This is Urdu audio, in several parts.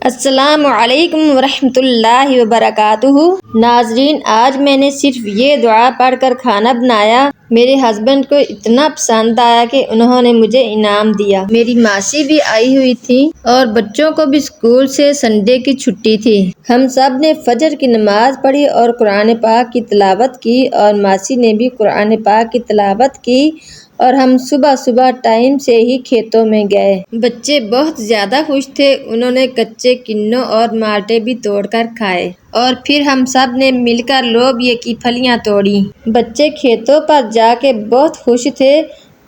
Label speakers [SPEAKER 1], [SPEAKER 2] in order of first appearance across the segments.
[SPEAKER 1] السلام علیکم ورحمۃ اللہ وبرکاتہ۔ ناظرین، آج میں نے صرف یہ دعا پڑھ کر کھانا بنایا۔ میرے ہسبینڈ کو اتنا پسند آیا کہ انہوں نے مجھے انعام دیا۔ میری ماسی بھی آئی ہوئی تھی اور بچوں کو بھی اسکول سے سنڈے کی چھٹی تھی۔ ہم سب نے فجر کی نماز پڑھی اور قرآن پاک کی تلاوت کی، اور ماسی نے بھی قرآن پاک کی تلاوت کی، اور ہم صبح ٹائم سے ہی کھیتوں میں گئے۔ بچے بہت زیادہ خوش تھے، انہوں نے کچے کنوں اور مالٹے بھی توڑ کر کھائے، اور پھر ہم سب نے مل کر لوبیا کی پھلیاں توڑی۔ بچے کھیتوں پر جا کے بہت خوش تھے،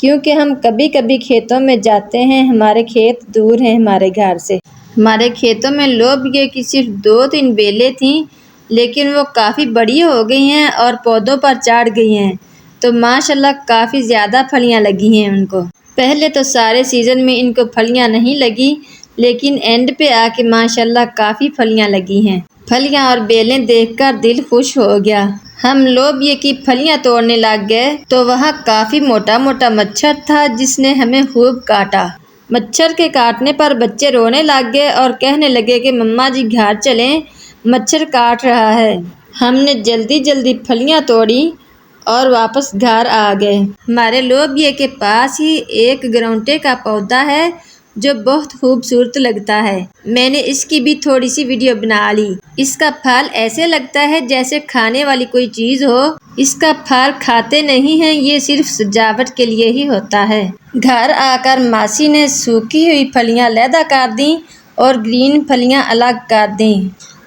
[SPEAKER 1] کیونکہ ہم کبھی کبھی کھیتوں میں جاتے ہیں۔ ہمارے کھیت دور ہیں ہمارے گھر سے۔ ہمارے کھیتوں میں لوبیا کی صرف 2-3 بیلیں تھیں، لیکن وہ کافی بڑی ہو گئی ہیں اور پودوں پر چڑھ گئی ہیں، تو ماشاءاللہ کافی زیادہ پھلیاں لگی ہیں ان کو۔ پہلے تو سارے سیزن میں ان کو پھلیاں نہیں لگی، لیکن اینڈ پہ آ کے ماشاءاللہ کافی پھلیاں لگی ہیں۔ پھلیاں اور بیلیں دیکھ کر دل خوش ہو گیا۔ ہم لوبیا کی پھلیاں توڑنے لگ گئے تو وہاں کافی موٹا مچھر تھا، جس نے ہمیں خوب کاٹا۔ مچھر کے کاٹنے پر بچے رونے لگ گئے اور کہنے لگے کہ مما جی گھر چلیں، مچھر کاٹ رہا ہے۔ ہم نے جلدی پھلیاں توڑی اور واپس گھر آ گئے۔ ہمارے لوبیا کے پاس ہی ایک گرونٹے کا پودا ہے جو بہت خوبصورت لگتا ہے۔ میں نے اس کی بھی تھوڑی سی ویڈیو بنا لی۔ اس کا پھل ایسے لگتا ہے جیسے کھانے والی کوئی چیز ہو۔ اس کا پھل کھاتے نہیں ہیں، یہ صرف سجاوٹ کے لیے ہی ہوتا ہے۔ گھر آ کر ماسی نے سوکھی ہوئی پھلیاں علیحدہ کر دیں اور گرین پھلیاں الگ کر دیں۔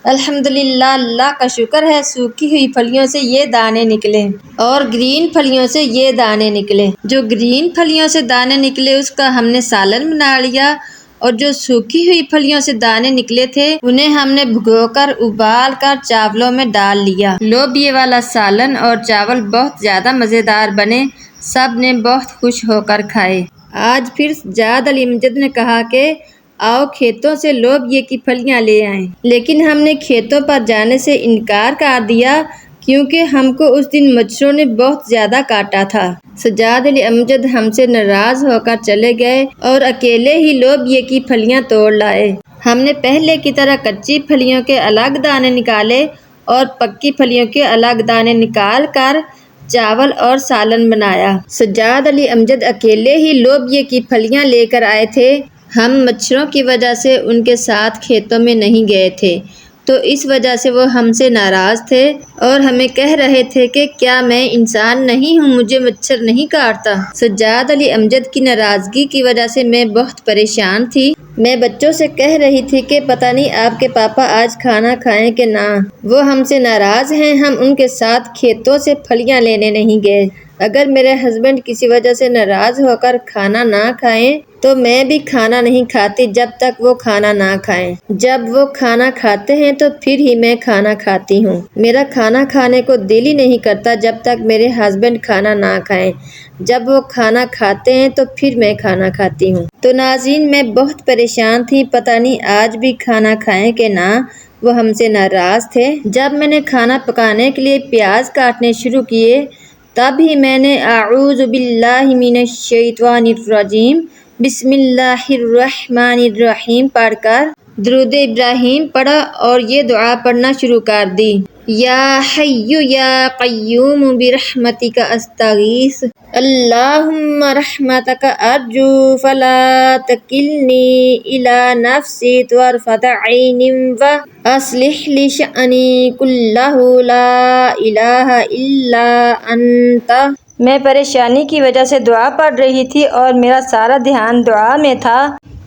[SPEAKER 1] الحمدللہ، اللہ کا شکر ہے، سوکھی ہوئی پھلیوں سے یہ دانے نکلے اور گرین پھلیوں سے یہ دانے نکلے۔ جو گرین پھلیوں سے دانے نکلے اس کا ہم نے سالن بنا لیا، اور جو سوکھی ہوئی پھلیوں سے دانے نکلے تھے انہیں ہم نے بھگو کر ابال کر چاولوں میں ڈال لیا۔ لوبیا والا سالن اور چاول بہت زیادہ مزیدار بنے، سب نے بہت خوش ہو کر کھائے۔ آج پھر سجاد علی امجد نے کہا کہ آؤ کھیتوں سے لوبیا کی پھلیاں لے آئیں، لیکن ہم نے کھیتوں پر جانے سے انکار کر دیا، کیونکہ ہم کو اس دن مچھروں نے بہت زیادہ کاٹا تھا۔ سجاد علی امجد ہم سے ناراض ہو کر چلے گئے اور اکیلے ہی لوبیا کی پھلیاں توڑ لائے۔ ہم نے پہلے کی طرح کچی پھلیوں کے الگ دانے نکالے اور پکی پھلیوں کے الگ دانے نکال کر چاول اور سالن بنایا۔ سجاد علی امجد اکیلے ہی لوبیا کی پھلیاں لے کر آئے تھے۔ ہم مچھروں کی وجہ سے ان کے ساتھ کھیتوں میں نہیں گئے تھے، تو اس وجہ سے وہ ہم سے ناراض تھے اور ہمیں کہہ رہے تھے کہ کیا میں انسان نہیں ہوں، مجھے مچھر نہیں کاٹتا۔ سجاد علی امجد کی ناراضگی کی وجہ سے میں بہت پریشان تھی۔ میں بچوں سے کہہ رہی تھی کہ پتہ نہیں آپ کے پاپا آج کھانا کھائیں کہ نہ، وہ ہم سے ناراض ہیں، ہم ان کے ساتھ کھیتوں سے پھلیاں لینے نہیں گئے۔ اگر میرے ہسبینڈ کسی وجہ سے ناراض ہو کر کھانا نہ کھائیں تو میں بھی کھانا نہیں کھاتی جب تک وہ کھانا نہ کھائیں۔ جب وہ کھانا کھاتے ہیں تو پھر ہی میں کھانا کھاتی ہوں۔ میرا کھانا کھانے کو دل ہی نہیں کرتا جب تک میرے ہسبینڈ کھانا نہ کھائیں۔ جب وہ کھانا کھاتے ہیں تو پھر میں کھانا کھاتی ہوں۔ تو ناظرین، میں بہت پریشان تھی، پتہ نہیں آج بھی کھانا کھائیں کہ نہ، وہ ہم سے ناراض تھے۔ جب میں نے کھانا پکانے کے لیے پیاز کاٹنے شروع کیے، تب ہی میں نے اعوذ باللہ من الشیطان الرجیم بسم اللہ الرحمن الرحیم پڑھ کر درود ابراہیم پڑھا اور یہ دعا پڑھنا شروع کر دی۔ یا حی یا قیوم برحمتک استغیث اللہم رحمتک ارجو فلا تکلنی الی نفسی طرفۃ عین واصلح لی شأنی کلہ لا الہ الا انت۔ میں پریشانی کی وجہ سے دعا پڑھ رہی تھی اور میرا سارا دھیان دعا میں تھا،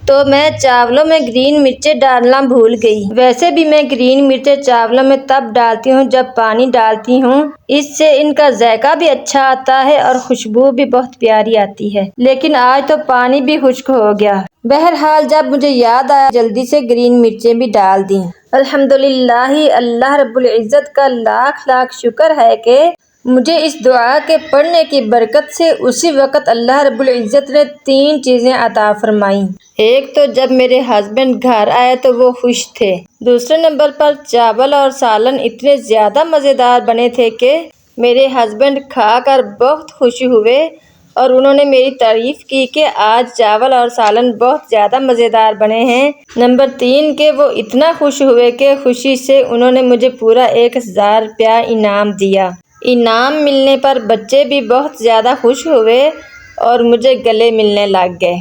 [SPEAKER 1] تو میں چاولوں میں گرین مرچیں ڈالنا بھول گئی۔ ویسے بھی میں گرین مرچیں چاولوں میں تب ڈالتی ہوں جب پانی ڈالتی ہوں، اس سے ان کا ذائقہ بھی اچھا آتا ہے اور خوشبو بھی بہت پیاری آتی ہے، لیکن آج تو پانی بھی خشک ہو گیا۔ بہرحال جب مجھے یاد آیا جلدی سے گرین مرچیں بھی ڈال دیں۔ الحمدللہ، اللہ رب العزت کا لاکھ لاکھ شکر ہے کہ مجھے اس دعا کے پڑھنے کی برکت سے اسی وقت اللہ رب العزت نے 3 چیزیں عطا فرمائیں۔ ایک تو جب میرے ہسبینڈ گھر آئے تو وہ خوش تھے۔ دوسرے نمبر پر چاول اور سالن اتنے زیادہ مزیدار بنے تھے کہ میرے ہسبینڈ کھا کر بہت خوش ہوئے، اور انہوں نے میری تعریف کی کہ آج چاول اور سالن بہت زیادہ مزیدار بنے ہیں۔ نمبر 3 کہ وہ اتنا خوش ہوئے کہ خوشی سے انہوں نے مجھے پورا 1000 روپیہ انعام دیا۔ انعام ملنے پر بچے بھی بہت زیادہ خوش ہوئے اور مجھے گلے ملنے لگ گئے۔